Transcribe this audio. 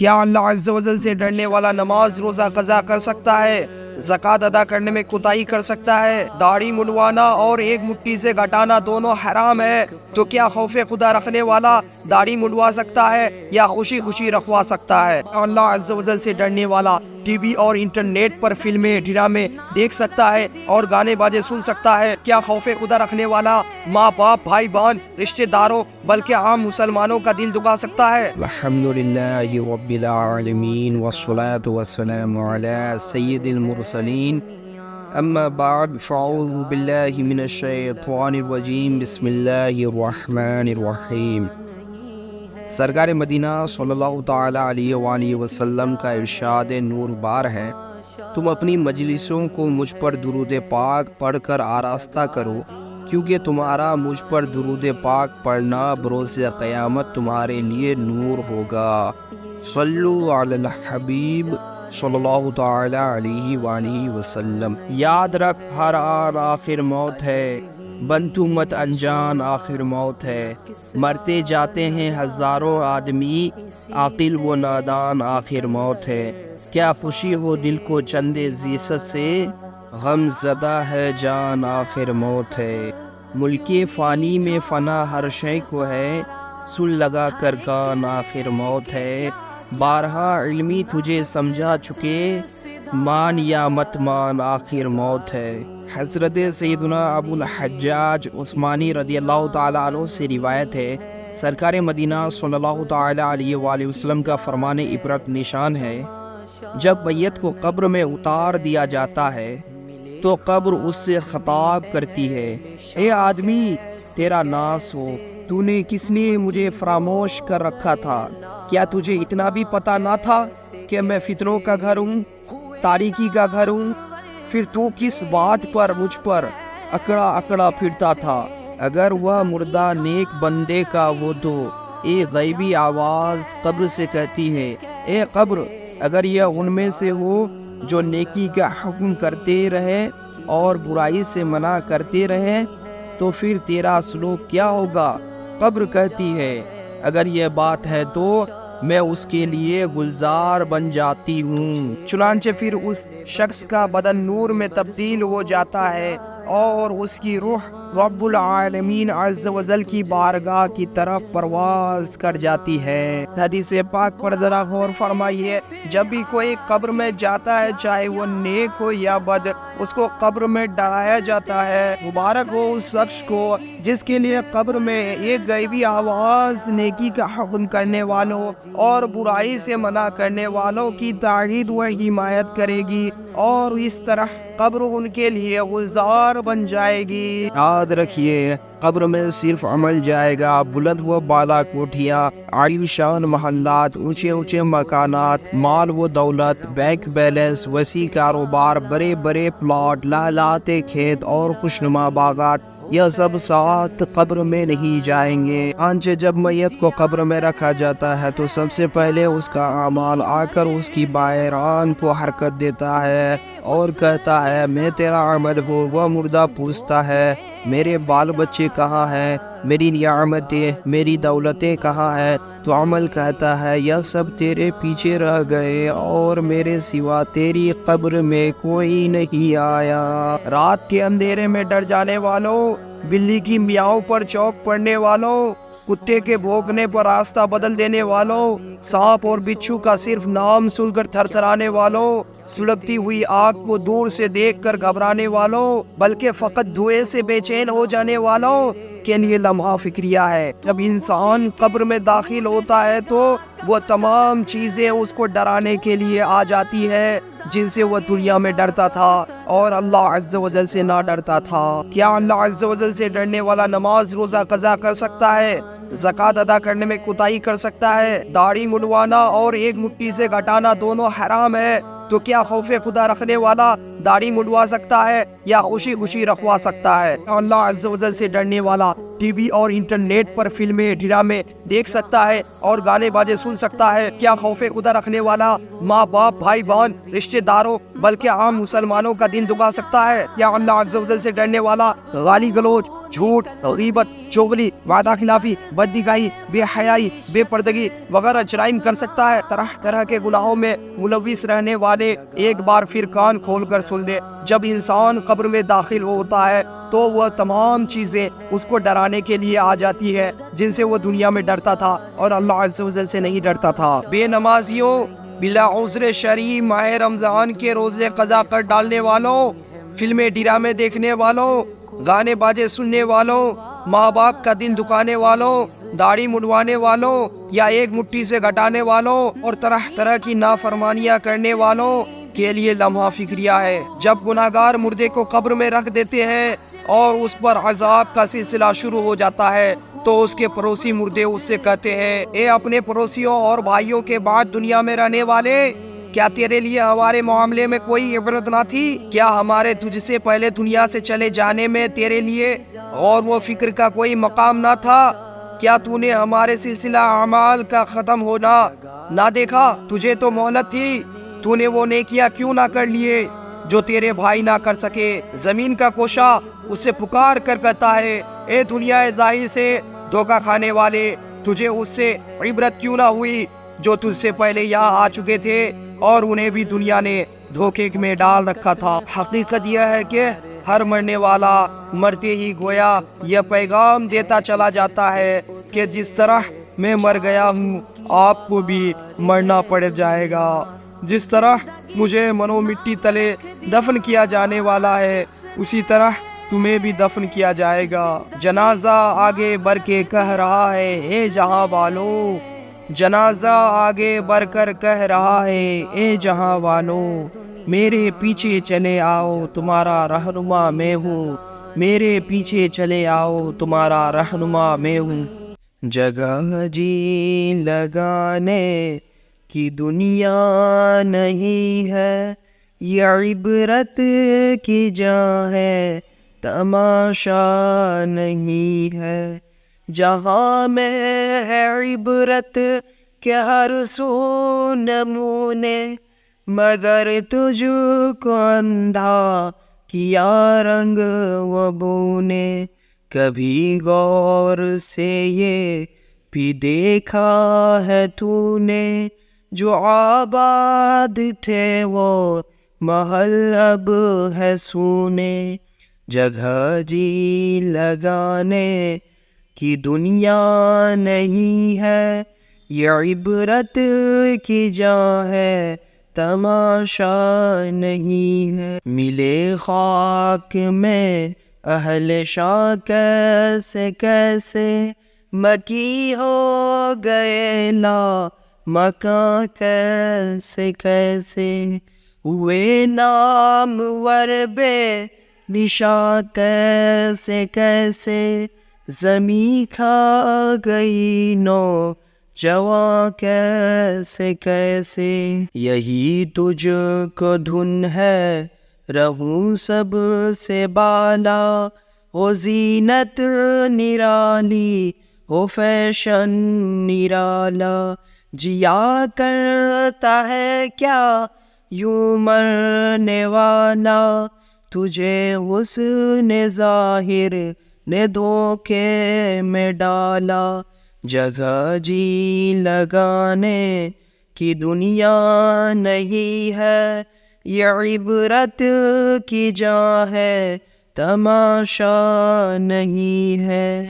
کیا اللہ عز و جل سے ڈرنے والا نماز روزہ قضا کر سکتا ہے، زکوٰۃ ادا کرنے میں کوتاہی کر سکتا ہے؟ داڑھی منڈوانا اور ایک مٹھی سے گھٹانا دونوں حرام ہے، تو کیا خوف خدا رکھنے والا داڑھی منڈوا سکتا ہے یا خوشی خوشی رکھوا سکتا ہے؟ اللہ عز و جل سے ڈرنے والا ٹی وی اور انٹرنیٹ پر فلمیں ڈرامے دیکھ سکتا ہے اور گانے باجے سن سکتا ہے؟ کیا خوف خدا رکھنے والا ماں باپ، بھائی بہن، رشتہ داروں بلکہ عام مسلمانوں کا دل دکھا سکتا ہے؟ الحمدللہ رب العالمین والصلاة والسلام علی سید المرسلین، اما بعد فاعوذ باللہ من الشیطان الرجیم، بسم اللہ الرحمن الرحیم۔ سرکار مدینہ صلی اللہ تعالیٰ علیہ وآلہ وسلم کا ارشاد نور بار ہے، تم اپنی مجلسوں کو مجھ پر درود پاک پڑھ کر آراستہ کرو، کیونکہ تمہارا مجھ پر درود پاک پڑھنا بروز قیامت تمہارے لیے نور ہوگا۔ صلو علی الحبیب صلی اللہ تعالیٰ علیہ وآلہ وسلم۔ یاد رکھ ہر آن آخر موت ہے، بنتو مت انجان آخر موت ہے، مرتے جاتے ہیں ہزاروں آدمی، عاقل و نادان آخر موت ہے۔ کیا خوشی ہو دل کو چندے زیست سے، غم زدہ ہے جان آخر موت ہے۔ ملک فانی میں فنا ہر شے کو ہے، سن لگا کر کان آخر موت ہے۔ بارہا علمی تجھے سمجھا چکے، مان یا مت مان آخر موت ہے۔ حضرت سیدنا ابو الحجاج عثمانی رضی اللہ تعالیٰ عنہ سے روایت ہے، سرکار مدینہ صلی اللہ تعالیٰ علیہ وآلہ وسلم کا فرمان عبرت نشان ہے، جب میت کو قبر میں اتار دیا جاتا ہے تو قبر اس سے خطاب کرتی ہے، اے آدمی تیرا ناس ہو، تو نے کس لیے مجھے فراموش کر رکھا تھا؟ کیا تجھے اتنا بھی پتہ نہ تھا کہ میں فتنوں کا گھر ہوں، تاریکی کا گھر ہوں؟ پھر تو کس بات پر مجھ پر اکڑا اکڑا پھرتا تھا؟ اگر وہ مردہ نیک بندے کا وہ تو ایک غیبی آواز قبر سے کہتی ہے، اے قبر اگر یہ ان میں سے ہو جو نیکی کا حکم کرتے رہے اور برائی سے منع کرتے رہے تو پھر تیرا سلوک کیا ہوگا؟ قبر کہتی ہے، اگر یہ بات ہے تو میں اس کے لیے گلزار بن جاتی ہوں۔ چنانچہ پھر اس شخص کا بدن نور میں تبدیل ہو جاتا ہے اور اس کی روح رب العالمین عز و جل کی بارگاہ کی طرف پرواز کر جاتی ہے۔ حدیث پاک پر ذرا غور فرمائیے، جب بھی کوئی قبر میں جاتا ہے چاہے وہ نیک ہو یا بد، اس کو قبر میں ڈرایا جاتا ہے۔ مبارک ہو اس شخص کو جس کے لیے قبر میں ایک غیبی آواز نیکی کا حکم کرنے والوں اور برائی سے منع کرنے والوں کی تائید و حمایت کرے گی، اور اس طرح قبر ان کے لیے گلزار بن جائے گی۔ یاد رکھیے، قبر میں صرف عمل جائے گا، بلند و بالا کوٹھیاں، عالی شان محلات، اونچے اونچے مکانات، مال و دولت، بینک بیلنس، وسیع کاروبار، بڑے بڑے پلاٹ، لہلاتے کھیت اور خوشنما باغات، یہ سب ساتھ قبر میں نہیں جائیں گے۔ آنچہ جب میت کو قبر میں رکھا جاتا ہے تو سب سے پہلے اس کا اعمال آ کر اس کی بائران کو حرکت دیتا ہے اور کہتا ہے، میں تیرا عمل ہوں۔ وہ مردہ پوچھتا ہے، میرے بال بچے کہاں ہیں؟ میری نعمتیں، میری دولتیں کہاں ہیں؟ تو عمل کہتا ہے، یہ سب تیرے پیچھے رہ گئے اور میرے سوا تیری قبر میں کوئی نہیں آیا۔ رات کے اندھیرے میں ڈر جانے والوں، بلی کی میاؤں پر چوک پڑنے والوں، کتے کے بھونکنے پر راستہ بدل دینے والوں، سانپ اور بچھو کا صرف نام سن کر تھر تھرانے والوں، سلگتی ہوئی آگ کو دور سے دیکھ کر گھبرانے والوں، بلکہ فقط دھوئے سے بے چین ہو جانے والوں کے لیے لمحہ فکریہ ہے۔ جب انسان قبر میں داخل ہوتا ہے تو وہ تمام چیزیں اس کو ڈرانے کے لیے آ جاتی ہے جن سے وہ دنیا میں ڈرتا تھا اور اللہ عز و جل سے نہ ڈرتا تھا۔ کیا اللہ عز و جل سے ڈرنے والا نماز روزہ قضا کر سکتا ہے، زکوٰۃ ادا کرنے میں کوتاہی کر سکتا ہے؟ داڑھی منڈوانا اور ایک مٹھی سے گھٹانا دونوں حرام ہے، تو کیا خوف خدا رکھنے والا داڑھی منڈوا سکتا ہے یا خوشی خوشی رکھوا سکتا ہے؟ اللہ عز و جل سے ڈرنے والا ٹی وی اور انٹرنیٹ پر فلمیں ڈرامے دیکھ سکتا ہے اور گانے باجے سن سکتا ہے؟ کیا خوف خدا رکھنے والا ماں باپ، بھائی بہن، رشتہ داروں بلکہ عام مسلمانوں کا دل دکھا سکتا ہے؟ یا اللہ عز و جل سے ڈرنے والا گالی گلوچ، جھوٹ، غیبت، چغلی، وعدہ خلافی، بددگائی، بے حیائی، بے پردگی وغیرہ جرائم کر سکتا ہے۔ طرح طرح کے گناہوں میں ملوث رہنے والے ایک بار پھر کان کھول کر سن لے، جب انسان قبر میں داخل ہوتا ہے تو وہ تمام چیزیں اس کو ڈرانے کے لیے آ جاتی ہے جن سے وہ دنیا میں ڈرتا تھا اور اللہ عز و جل سے نہیں ڈرتا تھا۔ بے نمازیوں، بلا عذر شرعی ماہ رمضان کے روزے قضا کر ڈالنے والوں، فلمیں ڈرامے دیکھنے والوں، گانے باجے سننے والوں، ماں باپ کا دل دکھانے والوں، داڑھی منڈوانے والوں یا ایک مٹھی سے گھٹانے والوں اور طرح طرح کی نافرمانیاں کرنے والوں کے لیے لمحہ فکریہ ہے۔ جب گناہگار مردے کو قبر میں رکھ دیتے ہیں اور اس پر عذاب کا سلسلہ شروع ہو جاتا ہے تو اس کے پڑوسی مردے اس سے کہتے ہیں، اے اپنے پڑوسیوں اور بھائیوں کے بعد دنیا میں رہنے والے، کیا تیرے لیے ہمارے معاملے میں کوئی عبرت نہ تھی؟ کیا ہمارے تجھ سے پہلے دنیا سے چلے جانے میں تیرے لیے اور وہ فکر کا کوئی مقام نہ تھا؟ کیا تو نے ہمارے سلسلہ اعمال کا ختم ہونا نہ دیکھا؟ تجھے تو مہلت تھی، تو نے وہ نیکیاں کیوں نہ کر لیے جو تیرے بھائی نہ کر سکے؟ زمین کا کوشا اسے پکار کر کہتا ہے، اے دنیا ظاہر سے دھوکہ کھانے والے، تجھے اس سے عبرت کیوں نہ ہوئی جو تجھ سے پہلے یہاں آ چکے تھے اور انہیں بھی دنیا نے دھوکے میں ڈال رکھا تھا۔ حقیقت یہ ہے کہ ہر مرنے والا مرتے ہی گویا یہ پیغام دیتا چلا جاتا ہے کہ جس طرح میں مر گیا ہوں آپ کو بھی مرنا پڑ جائے گا، جس طرح مجھے منو مٹی تلے دفن کیا جانے والا ہے اسی طرح تمہیں بھی دفن کیا جائے گا۔ جنازہ آگے بڑھ کے کہہ رہا ہے، اے جہاں والوں، جنازہ آگے بڑھ کر کہہ رہا ہے، اے جہاں والوں، میرے پیچھے چلے آؤ تمہارا رہنما میں ہوں، میرے پیچھے چلے آؤ تمہارا رہنما میں ہوں۔ جگہ جی لگانے کی دنیا نہیں ہے، یہ عبرت کی جا ہے، تماشا نہیں ہے۔ جہاں میں ہے عبرت کہ ہر سو نمونے، مگر تجھ کو اندھا کیا رنگ و بو نے۔ کبھی غور سے یہ بھی دیکھا ہے تو نے، جو آباد تھے وہ محل اب ہے سونے۔ جگہ جی لگانے کی دنیا نہیں ہے، یہ عبرت کی جا ہے، تماشا نہیں ہے۔ ملے خاک میں اہل شاہ کیسے کیسے، مکی ہو گئے لا مکاں کیسے کیسے، ہوئے نامور بے نشاں کیسے کیسے، زمیں کھا گئی نو جواں کیسے کیسے۔ یہی تجھ کو دھن ہے رہوں سب سے بالا، ہو زینت نرالی ہو فیشن نرالا، جیا کرتا ہے کیا یوں مرنے والا، تجھے حسن ظاہر نے دھوکے میں ڈالا۔ جگہ جی لگانے کی دنیا نہیں ہے، یہ عبرت کی جا ہے، تماشا نہیں ہے۔